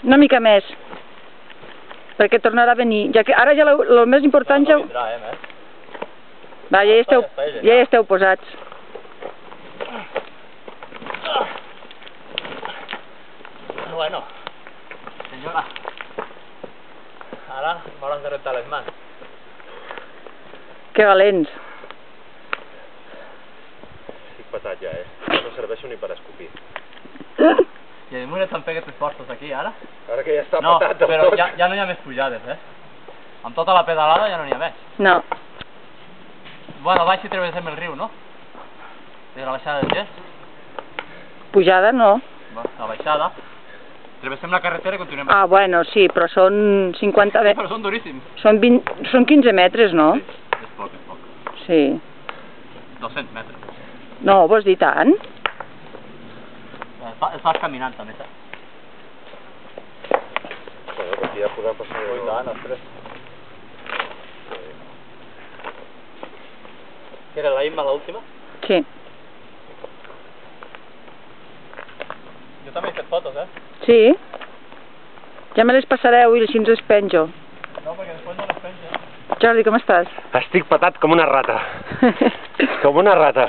Una mica més. Perquè tornarà a venir. Ja que ara ja el més important ja... No vindrà, més. Va, ja hi esteu posats. Bueno, senyora, ara m'hauran de rentar les mans. Que valents. Estic patat ja, no serveixo ni per escopir. I a damunt estan pegues fortes aquí, ara? Ara que ja està No, patat del però tot. ja no hi ha més pujades, Amb tota la pedalada ja no n'hi ha més. No. Bueno, baix i travessem el riu, no? De la baixada del gest. Pujada no. La baixada. Travessem la carretera i continuem. Ah, bueno, sí, però són 50 metres. Però són duríssims. Són 15 metres, no? Sí, és poc. Sí. 200 metres. No, vols dir tant? El fas caminant també, saps? Bueno, per aquí ja podrà passar... I tant, ostres. Que era la Imma l'última? Sí. Jo també he fet fotos, Sí? Ja me les passareu i així ens les penjo. No, perquè després no les penjo. Jordi, com estàs? Estic patat com una rata. Com una rata.